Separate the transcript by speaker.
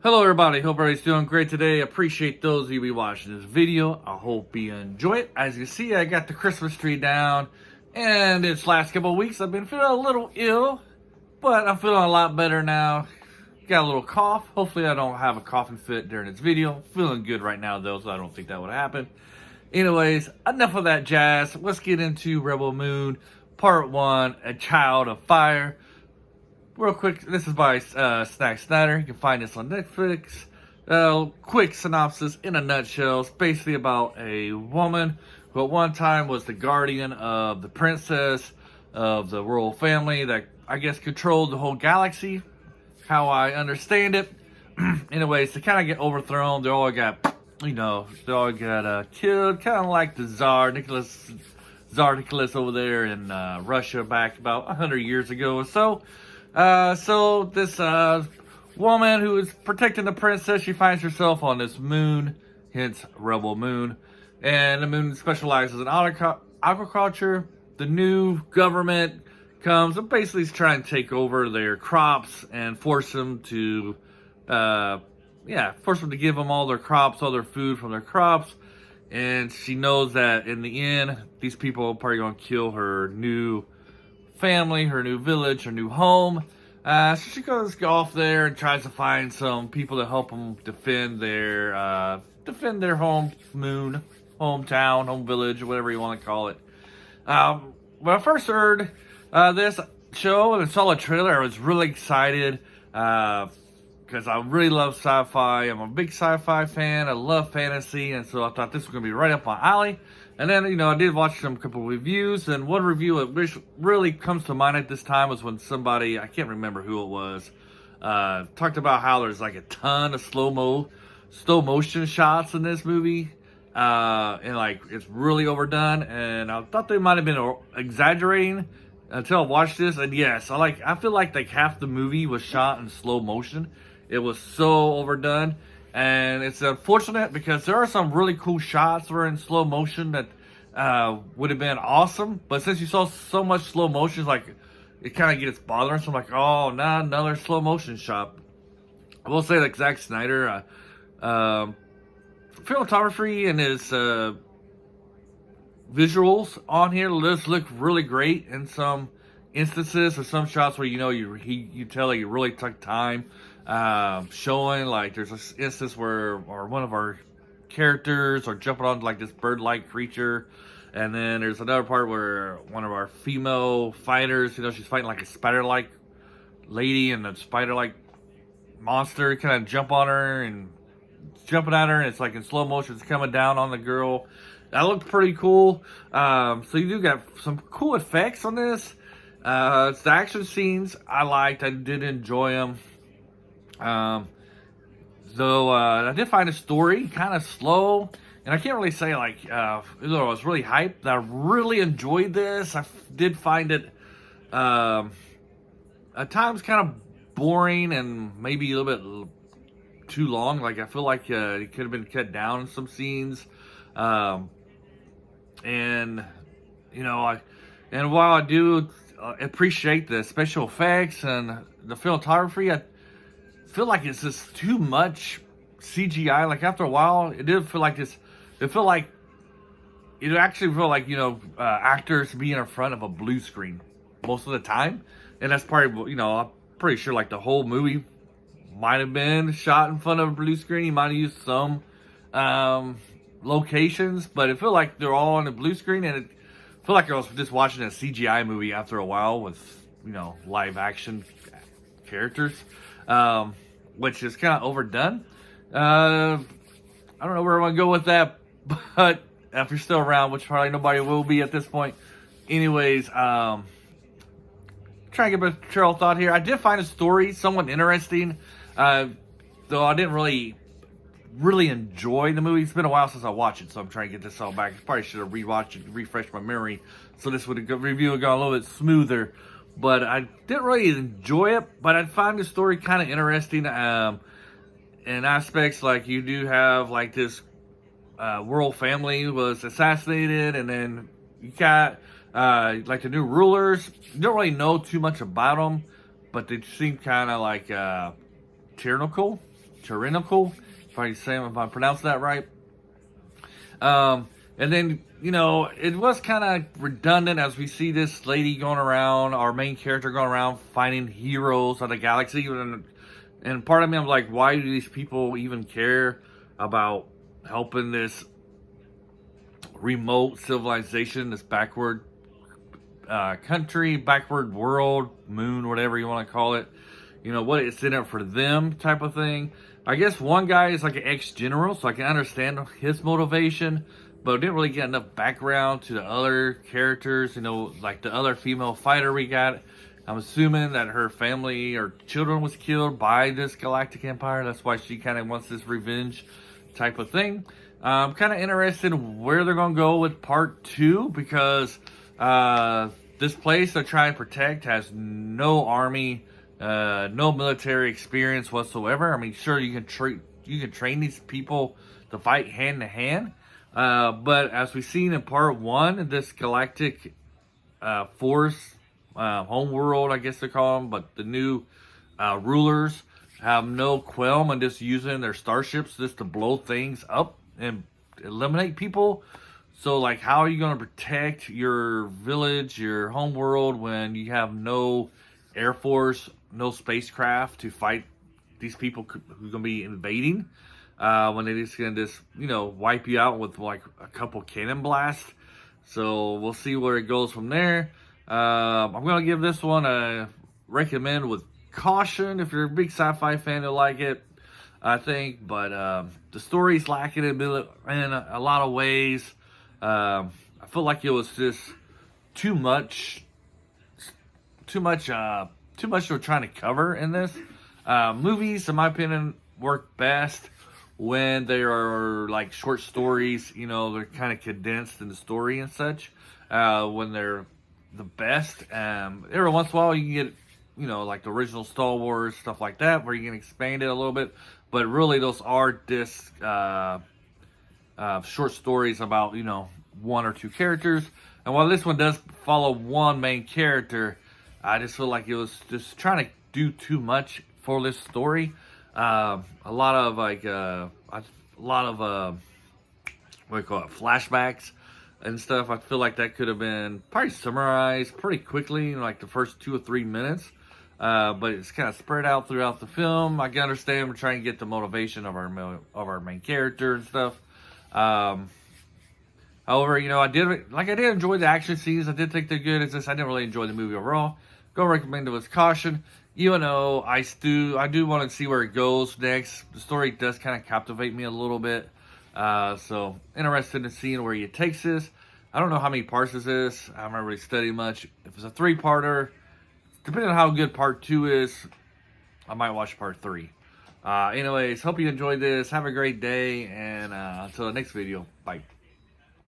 Speaker 1: Hello everybody, hope everybody's doing great today. Appreciate those of you be watching this video. I hope you enjoy it. As you see, I got the Christmas tree down, and this last couple of weeks I've been feeling a little ill, but I'm feeling a lot better now. Got a little cough. Hopefully I don't have a coughing fit during this video. Feeling good right now though, so I don't think that would happen. Anyways, enough of that jazz. Let's get into Rebel Moon Part 1, A Child of Fire. Real quick, this is by Snyder. You can find this on Netflix. Quick synopsis in a nutshell. It's basically about a woman who at one time was the guardian of the princess of the royal family that I guess controlled the whole galaxy. How I understand it. Anyways, they kind of get overthrown. They all got, killed. Kind of like the Tsar Nicholas over there in Russia back about 100 years ago or so. So this woman who is protecting the princess, she finds herself on this moon, hence Rebel Moon. And the moon specializes in agriculture. The new government comes and basically is trying to take over their crops and force them to give them all their crops, all their food from their crops. And she knows that in the end, these people are probably going to kill her new family, her new village, her new home. So she goes off there and tries to find some people to help them defend their hometown, home village, whatever you want to call it. When I first heard this show and saw the trailer, I was really excited because I really love sci-fi. I'm a big sci-fi fan. I love fantasy, and so I thought this was going to be right up my alley. And then, I did watch some couple reviews, and one review which really comes to mind at this time was when somebody, I can't remember who it was, talked about how there's like a ton of slow motion shots in this movie, and like it's really overdone. And I thought they might have been exaggerating until I watched this. And yes, I feel like half the movie was shot in slow motion. It was so overdone. And it's unfortunate because there are some really cool shots that are in slow motion that would have been awesome. But since you saw so much slow motion, it kind of gets bothering. So I'm like, oh, not another slow motion shot. I will say that Zack Snyder, cinematography and his visuals on here does look really great in some instances or some shots where you tell that you really took time showing. Like there's this instance where one of our characters are jumping on like this bird-like creature, and then there's another part where one of our female fighters, she's fighting like a spider-like lady, and the spider-like monster kind of jump on her and jumping at her, and it's like in slow motion. It's coming down on the girl. That looked pretty cool. So you do got some cool effects on this. It's the action scenes I liked. I did enjoy them. Though I did find the story kind of slow, and I can't really say I was really hyped. I really enjoyed this. I did find it at times kind of boring and maybe a little bit too long. Like I feel like it could have been cut down in some scenes. And while I do appreciate the special effects and the cinematography, I feel like it's just too much CGI. Like after a while, it did feel like this. It actually felt like actors being in front of a blue screen most of the time, and that's probably I'm pretty sure like the whole movie might have been shot in front of a blue screen. You might have used some locations, but it felt like they're all on the blue screen, and it felt like I was just watching a CGI movie after a while with live action characters. Which is kind of overdone. I don't know where I want to go with that, but if you're still around, which probably nobody will be at this point. Anyways, trying to get a trail of thought here. I did find a story somewhat interesting, though I didn't really enjoy the movie. It's been a while since I watched it, so I'm trying to get this all back. I probably should have rewatched it, refreshed my memory, so this review would go a little bit smoother. But I didn't really enjoy it, but I find the story kind of interesting in aspects like you do have like this royal family was assassinated, and then you got like the new rulers. You don't really know too much about them, but they seem kind of like tyrannical tyrannical, if I pronounce that right. And then, you know, it was kind of redundant as we see this lady going around, our main character going around finding heroes of the galaxy. And part of me, I'm like, why do these people even care about helping this remote civilization, this backward country, backward world, moon, whatever you want to call it? You know, what it's in it for them type of thing. I guess one guy is like an ex-general, so I can understand his motivation, but I didn't really get enough background to the other characters, you know, like the other female fighter we got. I'm assuming that her family or children was killed by this galactic empire. That's why she kind of wants this revenge type of thing. I'm kind of interested in where they're going to go with part 2, because this place they're trying to protect has no army, no military experience whatsoever. I mean, sure, you can train these people to fight hand to hand, but as we've seen in part 1, this galactic force, homeworld, I guess they call them, but the new rulers have no qualm and just using their starships just to blow things up and eliminate people. So, like, how are you going to protect your village, your homeworld, when you have no air force, no spacecraft to fight these people who are going to be invading? When they're just going to you know, wipe you out with like a couple cannon blasts. So we'll see where it goes from there. I'm going to give this one a recommend with caution. If you're a big sci-fi fan, you'll like it, I think. But the story's lacking in a lot of ways. I feel like it was just too much they're trying to cover in this. Movies, in my opinion, work best when they are like short stories. You know, they're kind of condensed in the story and such. When they're the best. Every once in a while you can get, you know, like the original Star Wars, stuff like that, where you can expand it a little bit. But really, those are just short stories about, you know, 1 or 2 characters. And while this one does follow one main character, I just feel like it was just trying to do too much for this story. A lot of what do you call it, flashbacks and stuff. I feel like that could have been probably summarized pretty quickly in like the first 2 or 3 minutes. But it's kind of spread out throughout the film. I can understand we're trying to get the motivation of our main character and stuff. However, you know, I did enjoy the action scenes. I did think they're good. It's just I didn't really enjoy the movie overall. Go recommend it with caution. Even though I do want to see where it goes next. The story does kind of captivate me a little bit. So interested in seeing where he takes this. I don't know how many parts this is. I haven't really studied much. If it's a 3-parter, depending on how good part 2 is, I might watch part 3. Anyways, hope you enjoyed this. Have a great day, and until the next video, bye.